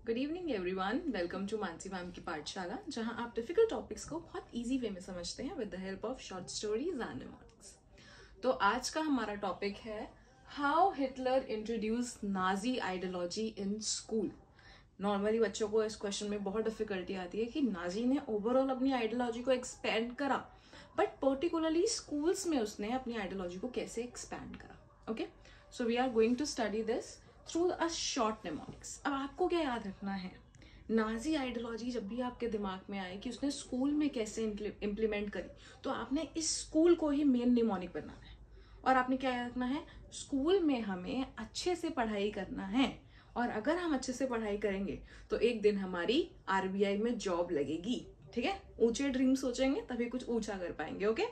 Good evening everyone, welcome to Mansi ma'am की पाठशाला, जहां आप डिफिकल्ट टॉपिक्स को बहुत इजी वे में समझते हैं with the help of short stories and mnemonics. तो आज का हमारा टॉपिक है how Hitler introduce Nazi ideology in school. Normally बच्चों को इस क्वेश्चन में बहुत डिफिकल्टी आती है कि नाजी ने ओवरऑल अपनी आइडियोलॉजी को एक्सपेंड करा, बट पर्टिकुलरली स्कूल्स में उसने अपनी आइडियोलॉजी को कैसे एक्सपैंड करा। Okay, so we are going to study this through a short mnemonics. अब आपको क्या याद रखना है, नाजी आइडियोलॉजी जब भी आपके दिमाग में आए कि उसने स्कूल में कैसे इम्प्लीमेंट करी, तो आपने इस स्कूल को ही मेन निमोनिक बनाना है। और आपने क्या याद रखना है, स्कूल में हमें अच्छे से पढ़ाई करना है, और अगर हम अच्छे से पढ़ाई करेंगे तो एक दिन हमारी आरबीआई में जॉब लगेगी। ठीक है, ऊंचे ड्रीम सोचेंगे तभी कुछ ऊंचा कर पाएंगे। ओके,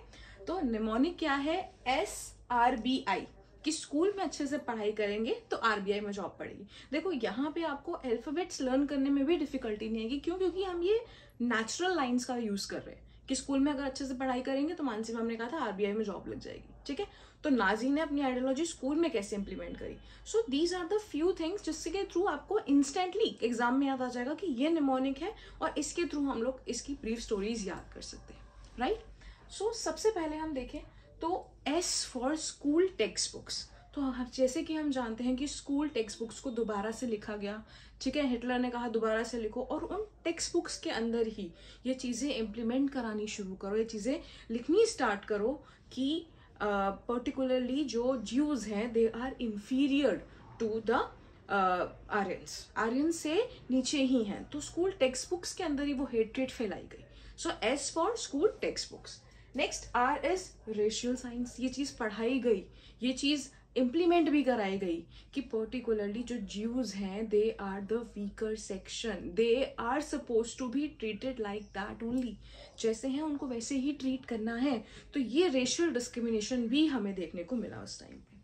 तो निमोनिक क्या है, SRBI, कि स्कूल में अच्छे से पढ़ाई करेंगे तो आरबीआई में जॉब पड़ेगी। देखो यहाँ पे आपको अल्फाबेट्स लर्न करने में भी डिफिकल्टी नहीं आएगी। क्यों? क्योंकि हम ये नेचुरल लाइंस का यूज कर रहे हैं कि स्कूल में अगर अच्छे से पढ़ाई करेंगे तो मानसी मैम ने कहा था आरबीआई में जॉब लग जाएगी। ठीक है, तो नाजी ने अपनी आइडियोलॉजी स्कूल में कैसे इंप्लीमेंट करी। So these are the few things जिससे के थ्रू आपको इंस्टेंटली एग्जाम में याद आ जाएगा कि ये निमोनिक है, और इसके थ्रू हम लोग इसकी ब्रीफ स्टोरीज याद कर सकते हैं। राइट, सो सबसे पहले हम देखें तो S for school text books. तो जैसे कि हम जानते हैं कि स्कूल टेक्स्ट बुक्स को दोबारा से लिखा गया। ठीक है, हिटलर ने कहा दोबारा से लिखो, और उन टेक्स्ट बुक्स के अंदर ही ये चीज़ें इम्प्लीमेंट करानी शुरू करो, ये चीज़ें लिखनी स्टार्ट करो कि पर्टिकुलरली जो ज्यूज हैं they are inferior to the Aryans से नीचे ही हैं। तो स्कूल टेक्स्ट बुक्स के अंदर ही वो हेट्रेड फैलाई गई। सो S for school text books. Next R is racial science. ये चीज़ पढ़ाई गई, ये चीज़ इम्प्लीमेंट भी कराई गई कि पर्टिकुलरली जो ज्यूज हैं they are the weaker section, they are suppose to be treated like that only, जैसे हैं उनको वैसे ही ट्रीट करना है। तो ये रेशियल डिस्क्रिमिनेशन भी हमें देखने को मिला उस टाइम पे।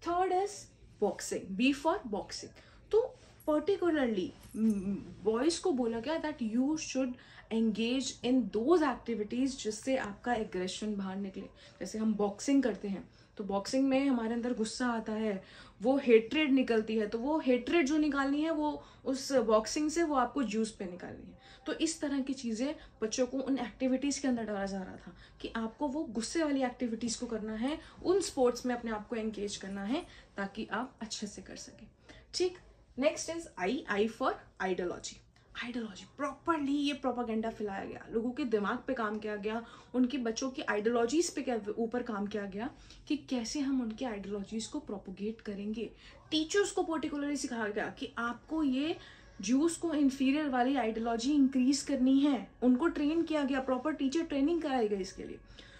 Third is boxing, B for boxing. तो पर्टिकुलरली बॉयज को बोला गया that you should engage in those activities जिससे आपका एग्रेशन बाहर निकले। जैसे हम बॉक्सिंग करते हैं तो बॉक्सिंग में हमारे अंदर गुस्सा आता है, वो हेट्रेड निकलती है, तो वो हेट्रेड जो निकालनी है वो उस बॉक्सिंग से वो आपको जूस पे निकालनी है। तो इस तरह की चीज़ें बच्चों को उन एक्टिविटीज़ के अंदर डाला जा रहा था कि आपको वो गुस्से वाली एक्टिविटीज़ को करना है, उन स्पोर्ट्स में अपने आप को एंगेज करना है ताकि आप अच्छे से कर सकें। ठीक, next is I for ideology. Ideology properly ये प्रोपागेंडा फैलाया गया, लोगों के दिमाग पे काम किया गया, उनकी बच्चों की आइडियोलॉजीज पे ऊपर काम किया गया कि कैसे हम उनकी आइडियोलॉजीज को प्रोपोगेट करेंगे। टीचर्स को पर्टिकुलरली सिखाया गया कि आपको ये ज्यूस को इंफीरियर वाली आइडियोलॉजी इंक्रीज करनी है, उनको ट्रेन किया गया, प्रॉपर टीचर ट्रेनिंग कराई गई इसके लिए।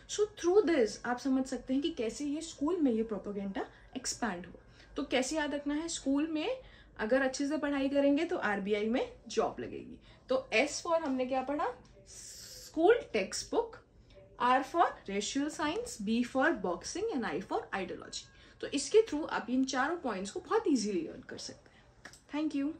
सो थ्रू दिस आप समझ सकते हैं कि कैसे ये स्कूल में ये प्रोपोगेंडा एक्सपैंड हो। तो कैसे याद रखना है, स्कूल में अगर अच्छे से पढ़ाई करेंगे तो आरबीआई में जॉब लगेगी। तो S फॉर हमने क्या पढ़ा, school text book, R for racial science, B for boxing and I for ideology. तो इसके थ्रू आप इन चारों पॉइंट्स को बहुत इजीली लर्न कर सकते हैं। Thank you.